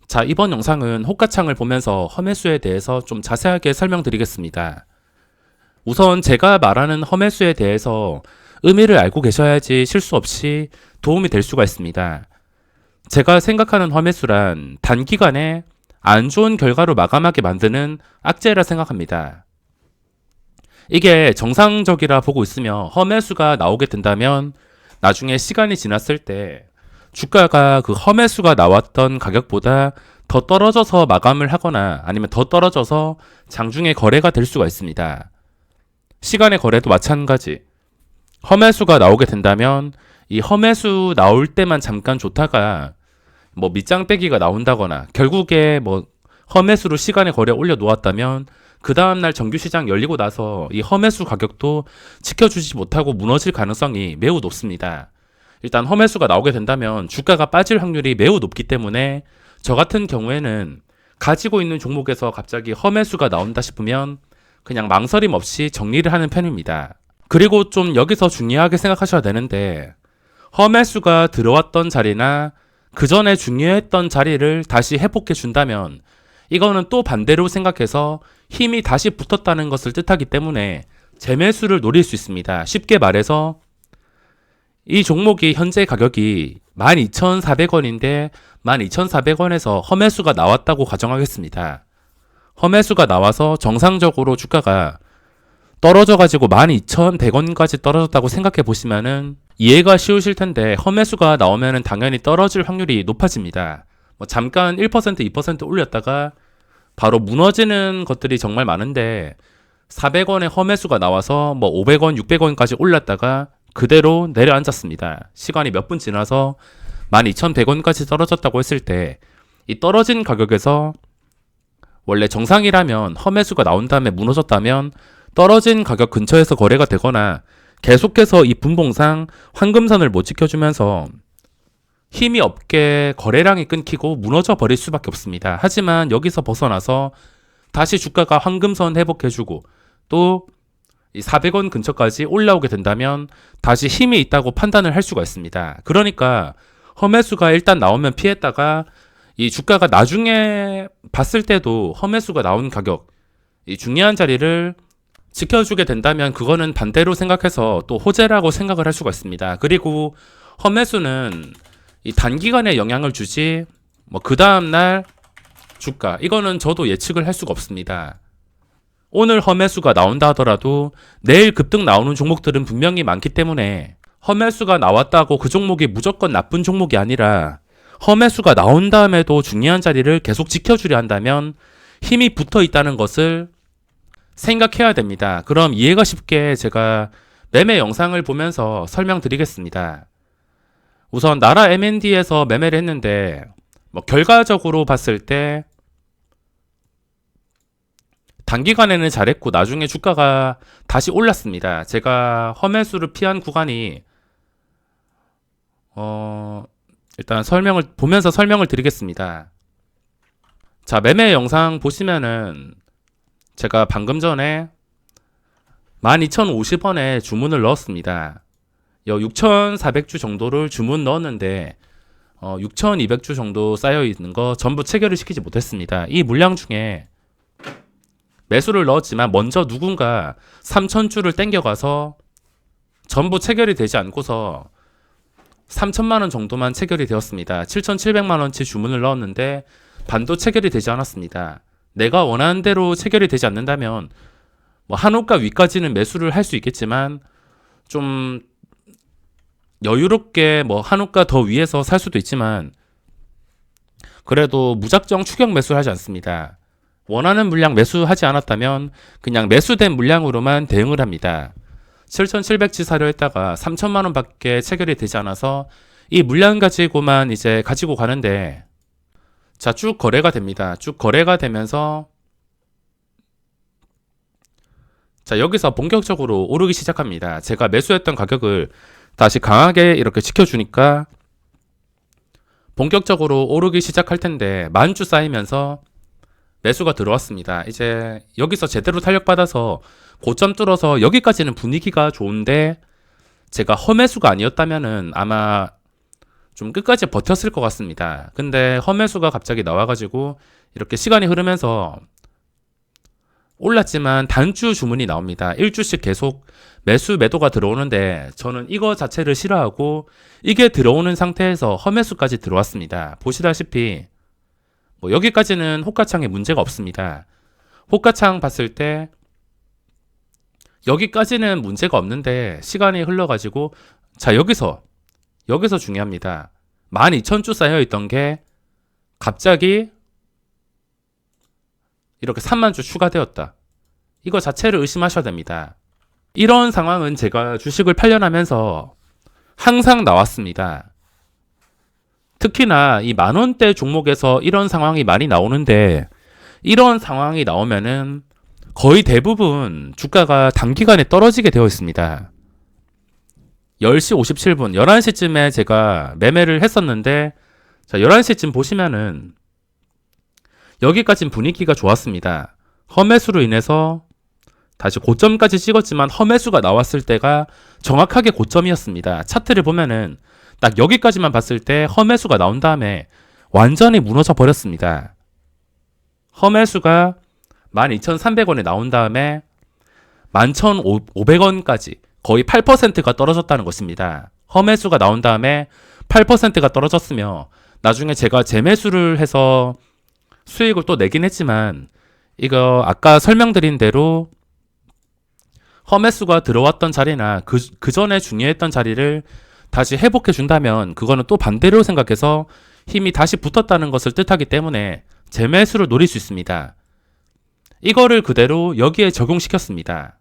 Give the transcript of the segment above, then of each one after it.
자, 이번 영상은 호가창을 보면서 험해수에 대해서 좀 자세하게 설명드리겠습니다. 우선 제가 말하는 험해수에 대해서 의미를 알고 계셔야지 실수 없이 도움이 될 수가 있습니다. 제가 생각하는 험해수란 단기간에 안 좋은 결과로 마감하게 만드는 악재라 생각합니다. 이게 정상적이라 보고 있으며 험해수가 나오게 된다면 나중에 시간이 지났을 때 주가가 그 험해수가 나왔던 가격보다 더 떨어져서 마감을 하거나 아니면 더 떨어져서 장중에 거래가 될 수가 있습니다. 시간의 거래도 마찬가지. 험해수가 나오게 된다면 이 험해수 나올 때만 잠깐 좋다가 뭐 밑장 빼기가 나온다거나 결국에 뭐 험해수로 시간의 거래 올려 놓았다면 그 다음날 정규시장 열리고 나서 이 험해수 가격도 지켜주지 못하고 무너질 가능성이 매우 높습니다. 일단 험해수가 나오게 된다면 주가가 빠질 확률이 매우 높기 때문에 저 같은 경우에는 가지고 있는 종목에서 갑자기 험해수가 나온다 싶으면 그냥 망설임 없이 정리를 하는 편입니다. 그리고 좀 여기서 중요하게 생각하셔야 되는데 험해수가 들어왔던 자리나 그 전에 중요했던 자리를 다시 회복해 준다면 이거는 또 반대로 생각해서 힘이 다시 붙었다는 것을 뜻하기 때문에 재매수를 노릴 수 있습니다. 쉽게 말해서 이 종목이 현재 가격이 12,400원인데 12,400원에서 험해수가 나왔다고 가정하겠습니다. 험해수가 나와서 정상적으로 주가가 떨어져가지고 12,100원까지 떨어졌다고 생각해 보시면은 이해가 쉬우실 텐데 험해수가 나오면은 당연히 떨어질 확률이 높아집니다. 뭐 잠깐 1%, 2% 올렸다가 바로 무너지는 것들이 정말 많은데 400원에 험해수가 나와서 뭐 500원, 600원까지 올랐다가 그대로 내려앉았습니다. 시간이 몇 분 지나서 12,100원까지 떨어졌다고 했을 때 이 떨어진 가격에서 원래 정상이라면 험해수가 나온 다음에 무너졌다면 떨어진 가격 근처에서 거래가 되거나 계속해서 이 분봉상 황금선을 못 지켜주면서 힘이 없게 거래량이 끊기고 무너져 버릴 수밖에 없습니다. 하지만 여기서 벗어나서 다시 주가가 황금선 회복해주고 또 이 400원 근처까지 올라오게 된다면 다시 힘이 있다고 판단을 할 수가 있습니다. 그러니까 험해수가 일단 나오면 피했다가 이 주가가 나중에 봤을 때도 험해수가 나온 가격, 이 중요한 자리를 지켜주게 된다면 그거는 반대로 생각해서 또 호재라고 생각을 할 수가 있습니다. 그리고 험해수는 이 단기간에 영향을 주지 뭐 그 다음날 주가 이거는 저도 예측을 할 수가 없습니다. 오늘 험해수가 나온다 하더라도 내일 급등 나오는 종목들은 분명히 많기 때문에 험해수가 나왔다고 그 종목이 무조건 나쁜 종목이 아니라 험해수가 나온 다음에도 중요한 자리를 계속 지켜주려 한다면 힘이 붙어 있다는 것을 생각해야 됩니다. 그럼 이해가 쉽게 제가 매매 영상을 보면서 설명드리겠습니다. 우선 나라 M&D에서 매매를 했는데 뭐 결과적으로 봤을 때 단기간에는 잘했고 나중에 주가가 다시 올랐습니다. 제가 험해수를 피한 구간이 일단 보면서 설명을 드리겠습니다. 자, 매매 영상 보시면은 제가 방금 전에 12,050원에 주문을 넣었습니다. 6,400주 정도를 주문 넣었는데 6,200주 정도 쌓여 있는 거 전부 체결을 시키지 못했습니다. 이 물량 중에 매수를 넣었지만 먼저 누군가 3,000주를 땡겨가서 전부 체결이 되지 않고서 3천만 원 정도만 체결이 되었습니다. 7,700만 원치 주문을 넣었는데 반도 체결이 되지 않았습니다. 내가 원하는 대로 체결이 되지 않는다면 뭐 한호가 위까지는 매수를 할 수 있겠지만 좀 여유롭게 뭐 한호가 더 위에서 살 수도 있지만 그래도 무작정 추격 매수를 하지 않습니다. 원하는 물량 매수하지 않았다면 그냥 매수된 물량으로만 대응을 합니다. 7,700치 사려 했다가 3천만 원 밖에 체결이 되지 않아서 이 물량 가지고만 이제 가지고 가는데 자, 쭉 거래가 됩니다. 쭉 거래가 되면서 자, 여기서 본격적으로 오르기 시작합니다. 제가 매수했던 가격을 다시 강하게 이렇게 지켜주니까 본격적으로 오르기 시작할 텐데 만주 쌓이면서 매수가 들어왔습니다. 이제 여기서 제대로 탄력받아서 고점 뚫어서 여기까지는 분위기가 좋은데 제가 험해수가 아니었다면은 아마 좀 끝까지 버텼을 것 같습니다. 근데 험매수가 갑자기 나와가지고 이렇게 시간이 흐르면서 올랐지만 단주 주문이 나옵니다. 1주씩 계속 매수 매도가 들어오는데 저는 이거 자체를 싫어하고 이게 들어오는 상태에서 험매수까지 들어왔습니다. 보시다시피 뭐 여기까지는 호가창에 문제가 없습니다. 호가창 봤을 때 여기까지는 문제가 없는데 시간이 흘러가지고 자 여기서 중요합니다. 12,000주 쌓여있던 게 갑자기 이렇게 3만주 추가되었다. 이거 자체를 의심하셔야 됩니다. 이런 상황은 제가 주식을 8년 하면서 항상 나왔습니다. 특히나 이 만원대 종목에서 이런 상황이 많이 나오는데 이런 상황이 나오면은 거의 대부분 주가가 단기간에 떨어지게 되어 있습니다. 10시 57분, 11시쯤에 제가 매매를 했었는데 자, 11시쯤 보시면은 여기까지는 분위기가 좋았습니다. 험매수로 인해서 다시 고점까지 찍었지만 험매수가 나왔을 때가 정확하게 고점이었습니다. 차트를 보면은 딱 여기까지만 봤을 때 험매수가 나온 다음에 완전히 무너져 버렸습니다. 험매수가 12,300원에 나온 다음에 11,500원까지 거의 8%가 떨어졌다는 것입니다. 험매수가 나온 다음에 8%가 떨어졌으며 나중에 제가 재매수를 해서 수익을 또 내긴 했지만 이거 아까 설명드린 대로 험매수가 들어왔던 자리나 그 전에 중요했던 자리를 다시 회복해 준다면 그거는 또 반대로 생각해서 힘이 다시 붙었다는 것을 뜻하기 때문에 재매수를 노릴 수 있습니다. 이거를 그대로 여기에 적용시켰습니다.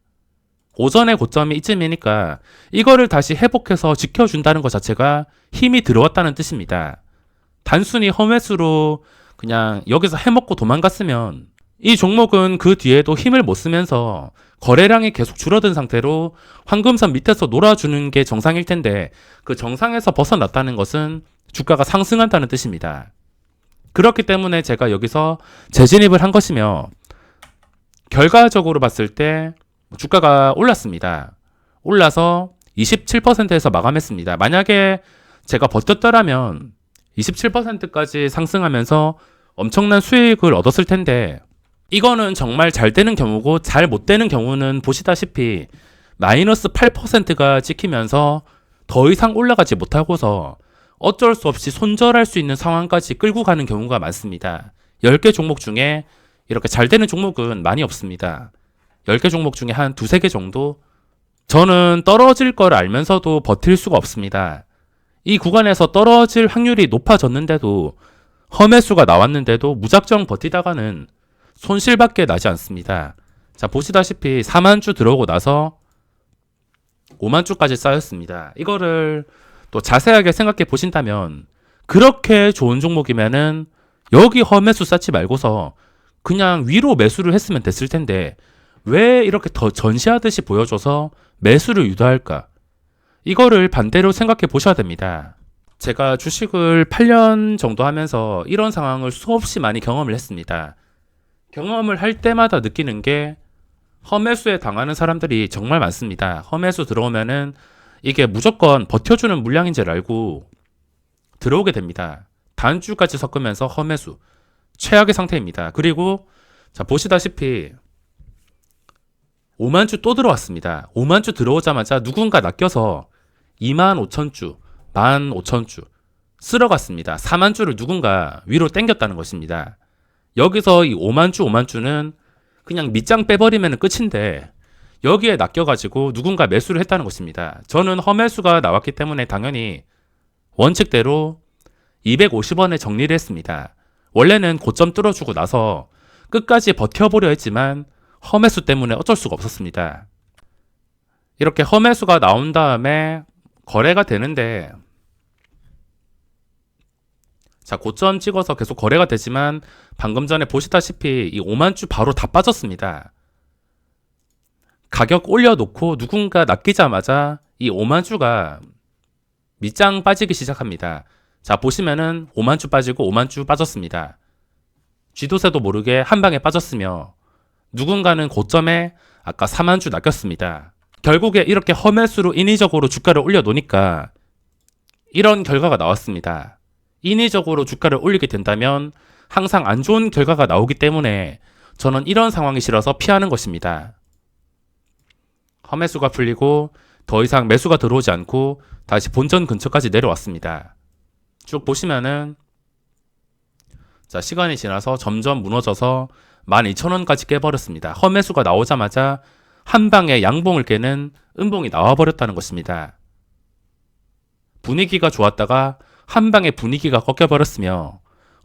오전의 고점이 이쯤이니까 이거를 다시 회복해서 지켜준다는 것 자체가 힘이 들어왔다는 뜻입니다. 단순히 험매수로 그냥 여기서 해먹고 도망갔으면 이 종목은 그 뒤에도 힘을 못 쓰면서 거래량이 계속 줄어든 상태로 황금선 밑에서 놀아주는 게 정상일 텐데 그 정상에서 벗어났다는 것은 주가가 상승한다는 뜻입니다. 그렇기 때문에 제가 여기서 재진입을 한 것이며 결과적으로 봤을 때 주가가 올랐습니다. 올라서 27%에서 마감했습니다. 만약에 제가 버텼더라면 27%까지 상승하면서 엄청난 수익을 얻었을 텐데 이거는 정말 잘 되는 경우고 잘 못 되는 경우는 보시다시피 마이너스 8%가 찍히면서 더 이상 올라가지 못하고서 어쩔 수 없이 손절할 수 있는 상황까지 끌고 가는 경우가 많습니다. 10개 종목 중에 이렇게 잘 되는 종목은 많이 없습니다. 10개 종목 중에 한 2-3개 정도? 저는 떨어질 걸 알면서도 버틸 수가 없습니다. 이 구간에서 떨어질 확률이 높아졌는데도 험매수가 나왔는데도 무작정 버티다가는 손실밖에 나지 않습니다. 자, 보시다시피 4만주 들어오고 나서 5만주까지 쌓였습니다. 이거를 또 자세하게 생각해 보신다면 그렇게 좋은 종목이면은 여기 험매수 쌓지 말고서 그냥 위로 매수를 했으면 됐을 텐데 왜 이렇게 더 전시하듯이 보여줘서 매수를 유도할까? 이거를 반대로 생각해 보셔야 됩니다. 제가 주식을 8년 정도 하면서 이런 상황을 수없이 많이 경험을 했습니다. 경험을 할 때마다 느끼는 게 험매수에 당하는 사람들이 정말 많습니다. 험매수 들어오면은 이게 무조건 버텨주는 물량인 줄 알고 들어오게 됩니다. 단주까지 섞으면서 험매수 최악의 상태입니다. 그리고 자 보시다시피 5만주 또 들어왔습니다. 5만주 들어오자마자 누군가 낚여서 25,000주, 15,000주 쓸어갔습니다. 4만주를 누군가 위로 당겼다는 것입니다. 여기서 이 5만주는 그냥 밑장 빼버리면 끝인데 여기에 낚여가지고 누군가 매수를 했다는 것입니다. 저는 험매수가 나왔기 때문에 당연히 원칙대로 250원에 정리를 했습니다. 원래는 고점 뚫어주고 나서 끝까지 버텨보려 했지만 험매수 때문에 어쩔 수가 없었습니다. 이렇게 험매수가 나온 다음에 거래가 되는데 자 고점 찍어서 계속 거래가 되지만 방금 전에 보시다시피 이 5만주 바로 다 빠졌습니다. 가격 올려놓고 누군가 낚이자마자 이 5만주가 밑장 빠지기 시작합니다. 자 보시면은 5만주 빠지고 5만주 빠졌습니다. 쥐도새도 모르게 한 방에 빠졌으며 누군가는 고점에 아까 4만주 낚였습니다. 결국에 이렇게 험매수로 인위적으로 주가를 올려놓으니까 이런 결과가 나왔습니다. 인위적으로 주가를 올리게 된다면 항상 안 좋은 결과가 나오기 때문에 저는 이런 상황이 싫어서 피하는 것입니다. 험매수가 풀리고 더 이상 매수가 들어오지 않고 다시 본전 근처까지 내려왔습니다. 쭉 보시면은 자, 시간이 지나서 점점 무너져서 12,000원까지 깨버렸습니다. 험매수가 나오자마자 한 방에 양봉을 깨는 음봉이 나와버렸다는 것입니다. 분위기가 좋았다가 한 방에 분위기가 꺾여버렸으며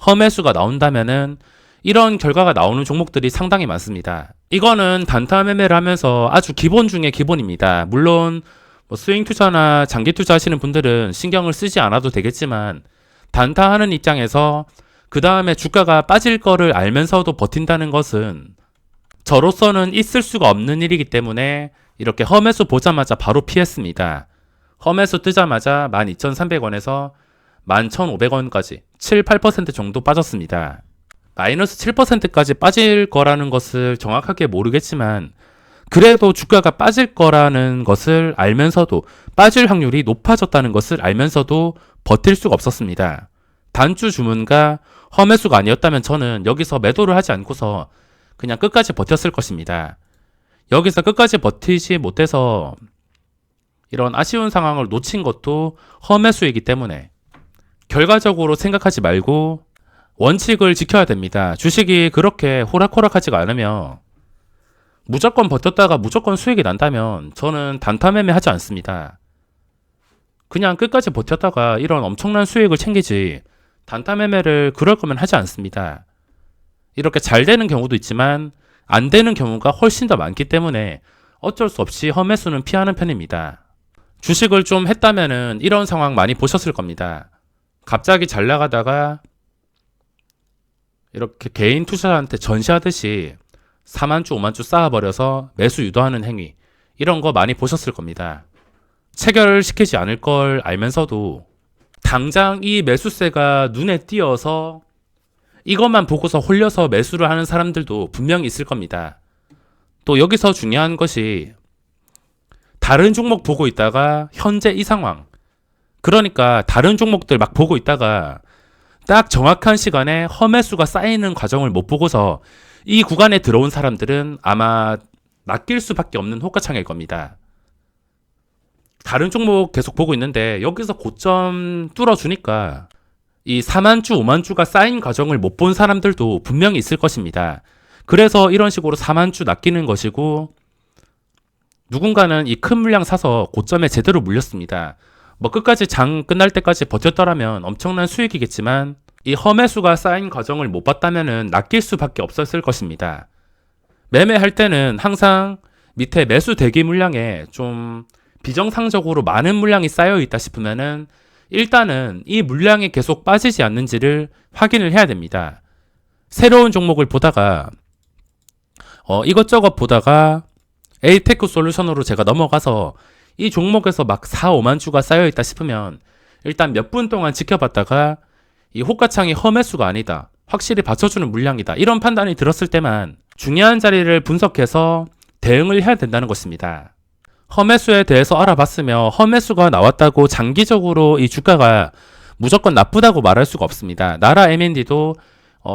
험매수가 나온다면은 이런 결과가 나오는 종목들이 상당히 많습니다. 이거는 단타 매매를 하면서 아주 기본 중에 기본입니다. 물론 스윙 투자나 장기 투자 하시는 분들은 신경을 쓰지 않아도 되겠지만 단타 하는 입장에서 그 다음에 주가가 빠질 거를 알면서도 버틴다는 것은 저로서는 있을 수가 없는 일이기 때문에 이렇게 험매수 보자마자 바로 피했습니다. 험매수 뜨자마자 12,300원에서 11,500원까지 7, 8% 정도 빠졌습니다. 마이너스 7%까지 빠질 거라는 것을 정확하게 모르겠지만 그래도 주가가 빠질 거라는 것을 알면서도 빠질 확률이 높아졌다는 것을 알면서도 버틸 수가 없었습니다. 단주 주문과 험매수가 아니었다면 저는 여기서 매도를 하지 않고서 그냥 끝까지 버텼을 것입니다. 여기서 끝까지 버티지 못해서 이런 아쉬운 상황을 놓친 것도 험매수이기 때문에 결과적으로 생각하지 말고 원칙을 지켜야 됩니다. 주식이 그렇게 호락호락하지가 않으며 무조건 버텼다가 무조건 수익이 난다면 저는 단타 매매 하지 않습니다. 그냥 끝까지 버텼다가 이런 엄청난 수익을 챙기지 단타 매매를 그럴 거면 하지 않습니다. 이렇게 잘 되는 경우도 있지만 안 되는 경우가 훨씬 더 많기 때문에 어쩔 수 없이 험매수는 피하는 편입니다. 주식을 좀 했다면은 이런 상황 많이 보셨을 겁니다. 갑자기 잘 나가다가 이렇게 개인 투자자한테 전시하듯이 4만주, 5만주 쌓아버려서 매수 유도하는 행위, 이런 거 많이 보셨을 겁니다. 체결시키지 않을 걸 알면서도 당장 이 매수세가 눈에 띄어서 이것만 보고서 홀려서 매수를 하는 사람들도 분명히 있을 겁니다. 또 여기서 중요한 것이 다른 종목 보고 있다가 현재 이 상황, 그러니까 다른 종목들 막 보고 있다가 딱 정확한 시간에 험매수가 쌓이는 과정을 못 보고서 이 구간에 들어온 사람들은 아마 낚일 수밖에 없는 호가창일 겁니다. 다른 종목 계속 보고 있는데 여기서 고점 뚫어주니까 이 4만주, 5만주가 쌓인 과정을 못 본 사람들도 분명히 있을 것입니다. 그래서 이런 식으로 4만주 낚이는 것이고 누군가는 이 큰 물량 사서 고점에 제대로 물렸습니다. 끝까지 장 끝날 때까지 버텼더라면 엄청난 수익이겠지만 이 험매수가 쌓인 과정을 못 봤다면은 낚일 수밖에 없었을 것입니다. 매매할 때는 항상 밑에 매수 대기 물량에 좀 비정상적으로 많은 물량이 쌓여 있다 싶으면은 일단은 이 물량이 계속 빠지지 않는지를 확인을 해야 됩니다. 새로운 종목을 보다가 이것저것 보다가 에이테크 솔루션으로 제가 넘어가서 이 종목에서 막 4, 5만 주가 쌓여 있다 싶으면 일단 몇 분 동안 지켜봤다가 이 호가창이 험매수가 아니다, 확실히 받쳐주는 물량이다, 이런 판단이 들었을 때만 중요한 자리를 분석해서 대응을 해야 된다는 것입니다. 험매수에 대해서 알아봤으며 험매수가 나왔다고 장기적으로 이 주가가 무조건 나쁘다고 말할 수가 없습니다. 나라 M&D도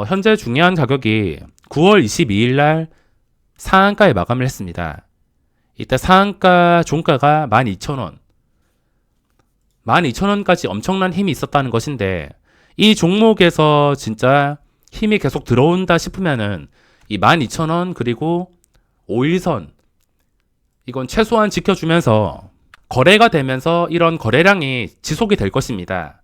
현재 중요한 가격이 9월 22일 날 상한가에 마감을 했습니다. 이때 상한가 종가가 12,000원, 12,000원까지 엄청난 힘이 있었다는 것인데 이 종목에서 진짜 힘이 계속 들어온다 싶으면은 이 12,000원 그리고 5일선 이건 최소한 지켜주면서 거래가 되면서 이런 거래량이 지속이 될 것입니다.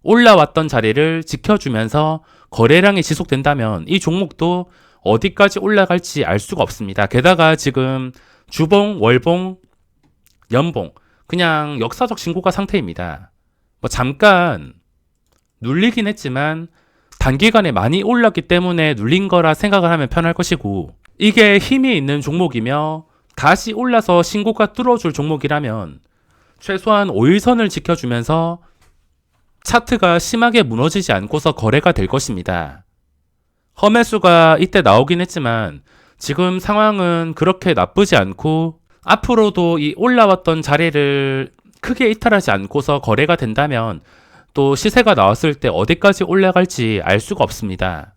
올라왔던 자리를 지켜주면서 거래량이 지속된다면 이 종목도 어디까지 올라갈지 알 수가 없습니다. 게다가 지금 주봉, 월봉, 연봉 그냥 역사적 신고가 상태입니다. 잠깐 눌리긴 했지만 단기간에 많이 올랐기 때문에 눌린 거라 생각을 하면 편할 것이고, 이게 힘이 있는 종목이며 다시 올라서 신고가 뚫어줄 종목이라면 최소한 5일선을 지켜주면서 차트가 심하게 무너지지 않고서 거래가 될 것입니다. 험매수가 이때 나오긴 했지만 지금 상황은 그렇게 나쁘지 않고 앞으로도 이 올라왔던 자리를 크게 이탈하지 않고서 거래가 된다면 또 시세가 나왔을 때 어디까지 올라갈지 알 수가 없습니다.